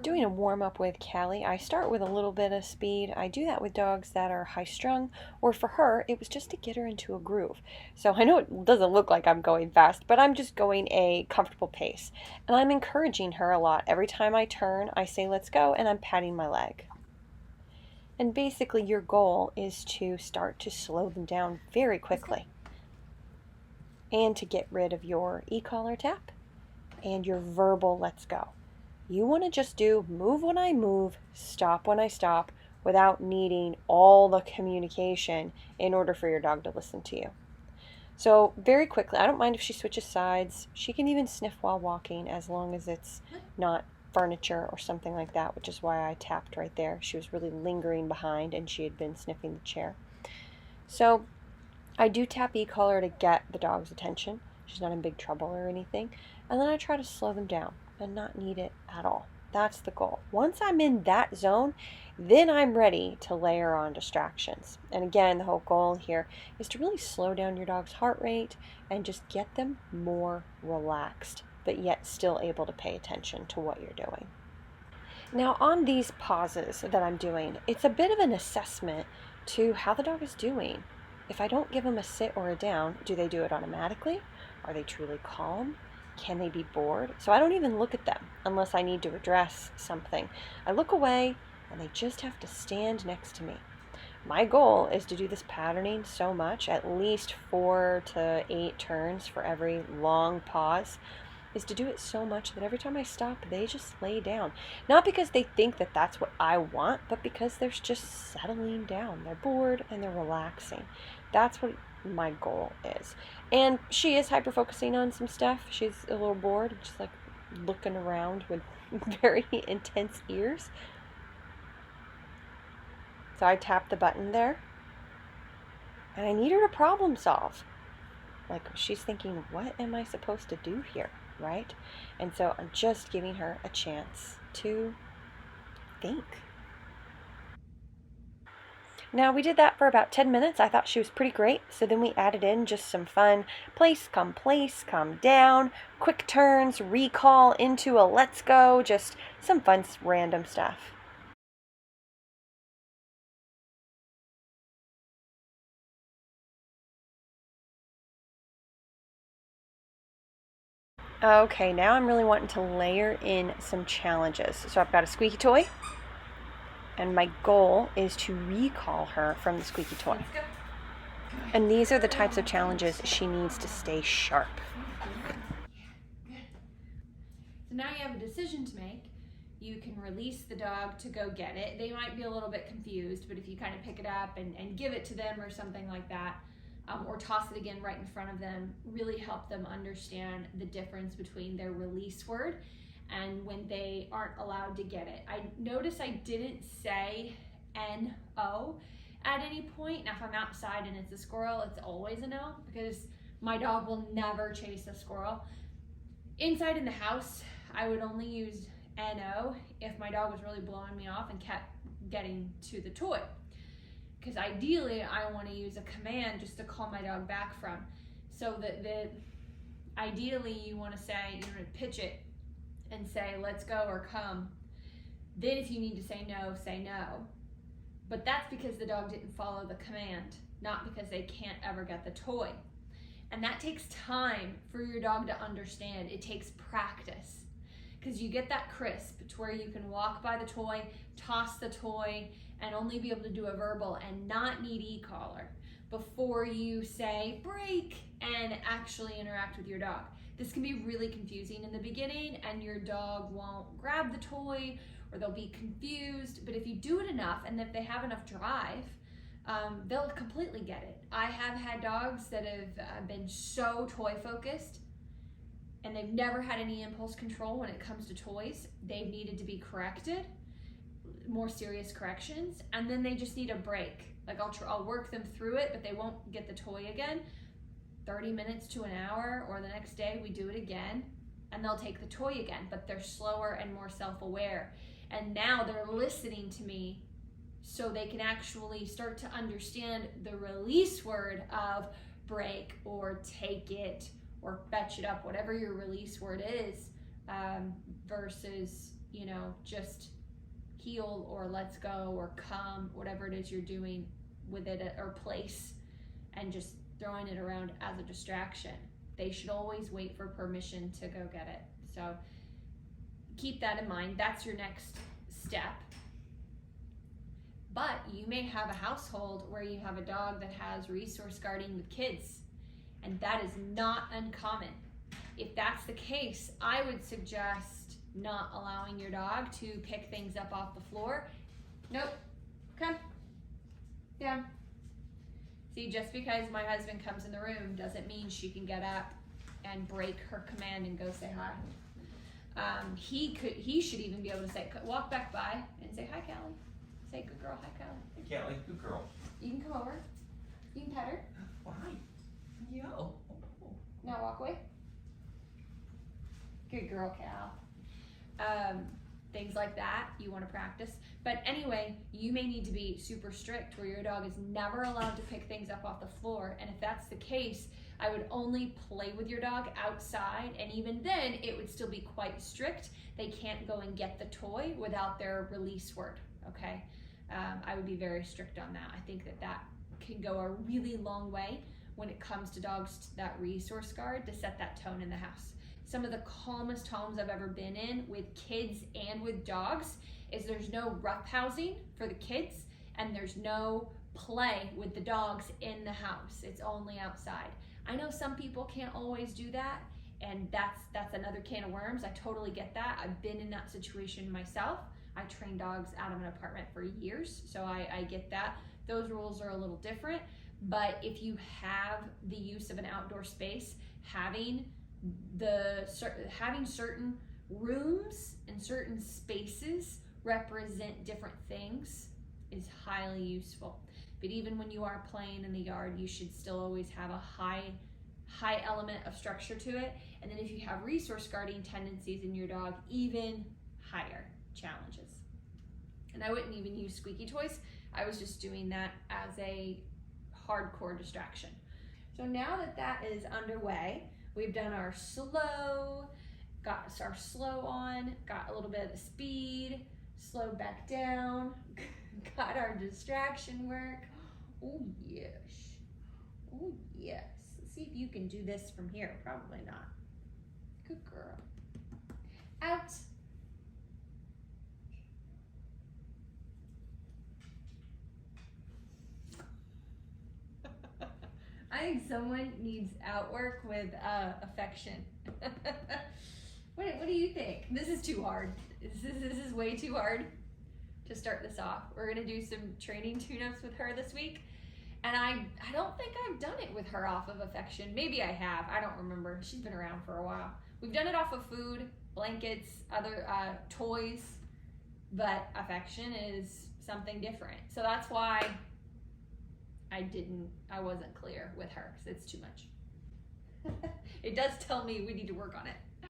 doing a warm-up with Callie, I start with a little bit of speed. I do that with dogs that are high-strung, or for her, it was just to get her into a groove. So I know it doesn't look like I'm going fast, but I'm just going a comfortable pace. And I'm encouraging her a lot. Every time I turn, I say, let's go, and I'm patting my leg. And basically, your goal is to start to slow them down very quickly and to get rid of your e-collar tap and your verbal let's go. You want to just do move when I move, stop when I stop, without needing all the communication in order for your dog to listen to you. So very quickly, I don't mind if she switches sides. She can even sniff while walking as long as it's not furniture or something like that, which is why I tapped right there. She was really lingering behind and she had been sniffing the chair. So I do tap e-collar to get the dog's attention. She's not in big trouble or anything. And then I try to slow them down and not need it at all. That's the goal. Once I'm in that zone, then I'm ready to layer on distractions. And again, the whole goal here is to really slow down your dog's heart rate and just get them more relaxed, but yet still able to pay attention to what you're doing. Now, on these pauses that I'm doing, it's a bit of an assessment to how the dog is doing. If I don't give them a sit or a down, do they do it automatically? Are they truly calm? Can they be bored? So I don't even look at them unless I need to address something. I look away and they just have to stand next to me. My goal is to do this patterning so much, at least 4 to 8 turns for every long pause, is to do it so much that every time I stop, they just lay down. Not because they think that that's what I want, but because they're just settling down. They're bored and they're relaxing. That's what my goal is. And she is hyper-focusing on some stuff. She's a little bored, just like looking around with very intense ears. So I tap the button there. And I need her to problem solve. Like she's thinking, what am I supposed to do here, right? And so I'm just giving her a chance to think. Now we did that for about 10 minutes. I thought she was pretty great. So then we added in just some fun place, come down, quick turns, recall into a let's go, just some fun random stuff. Okay, now I'm really wanting to layer in some challenges. So I've got a squeaky toy, and my goal is to recall her from the squeaky toy. And these are the types of challenges she needs to stay sharp. So now you have a decision to make. You can release the dog to go get it. They might be a little bit confused, but if you kind of pick it up and give it to them or something like that, or toss it again right in front of them, really help them understand the difference between their release word and when they aren't allowed to get it. I notice I didn't say N-O at any point. Now if I'm outside and it's a squirrel, it's always a no, because my dog will never chase a squirrel. Inside in the house, I would only use N-O if my dog was really blowing me off and kept getting to the toy. Because ideally, I want to use a command just to call my dog back from. So that ideally you want to say, you want to pitch it and say, let's go or come. Then if you need to say no, say no. But that's because the dog didn't follow the command, not because they can't ever get the toy. And that takes time for your dog to understand. It takes practice. Because you get that crisp to where you can walk by the toy, toss the toy, and only be able to do a verbal and not need e-collar before you say break and actually interact with your dog. This can be really confusing in the beginning and your dog won't grab the toy or they'll be confused, but if you do it enough and if they have enough drive, they'll completely get it. I have had dogs that have been so toy focused and they've never had any impulse control when it comes to toys. They've needed to be corrected, more serious corrections, and then they just need a break. Like I'll work them through it, but they won't get the toy again. 30 minutes to an hour, or the next day we do it again, and they'll take the toy again, but they're slower and more self-aware. And now they're listening to me so they can actually start to understand the release word of break or take it or fetch it up, whatever your release word is, versus you know, just heel or let's go or come, whatever it is you're doing with it, or place, and just throwing it around as a distraction. They should always wait for permission to go get it. So keep that in mind. That's your next step. But you may have a household where you have a dog that has resource guarding with kids, and that is not uncommon. If that's the case, I would suggest not allowing your dog to pick things up off the floor. Nope. Come. Down. See, just because my husband comes in the room doesn't mean she can get up and break her command and go say hi. He should even be able to say, walk back by and say, hi, Callie. Say, good girl, hi, Callie. Hey, Callie, good girl. You can come over. You can pet her. Why? Yo. Now walk away. Good girl, Cal. Things like that you want to practice. But anyway, you may need to be super strict where your dog is never allowed to pick things up off the floor. And if that's the case, I would only play with your dog outside. And even then, it would still be quite strict. They can't go and get the toy without their release word, okay? I would be very strict on that. I think that can go a really long way when it comes to dogs that resource guard to set that tone in the house. Some of the calmest homes I've ever been in with kids and with dogs is there's no rough housing for the kids and there's no play with the dogs in the house. It's only outside. I know some people can't always do that, and that's another can of worms. I totally get that. I've been in that situation myself. I trained dogs out of an apartment for years, so I get that. Those rules are a little different, but if you have the use of an outdoor space, having certain rooms and certain spaces represent different things is highly useful. But even when you are playing in the yard, you should still always have a high element of structure to it. And then if you have resource guarding tendencies in your dog, even higher challenges. And I wouldn't even use squeaky toys. I was just doing that as a hardcore distraction. So now that is underway, we've done our slow, got our slow on, got a little bit of the speed, slowed back down, got our distraction work. Oh yes, oh yes. Let's see if you can do this from here. Probably not. Good girl. Out. I think someone needs outwork with affection. What do you think? This is too hard. This is way too hard to start this off. We're gonna do some training tune-ups with her this week. And I don't think I've done it with her off of affection. Maybe I have, I don't remember. She's been around for a while. We've done it off of food, blankets, other toys, but affection is something different. So that's why I wasn't clear with her, because it's too much. It does tell me we need to work on it.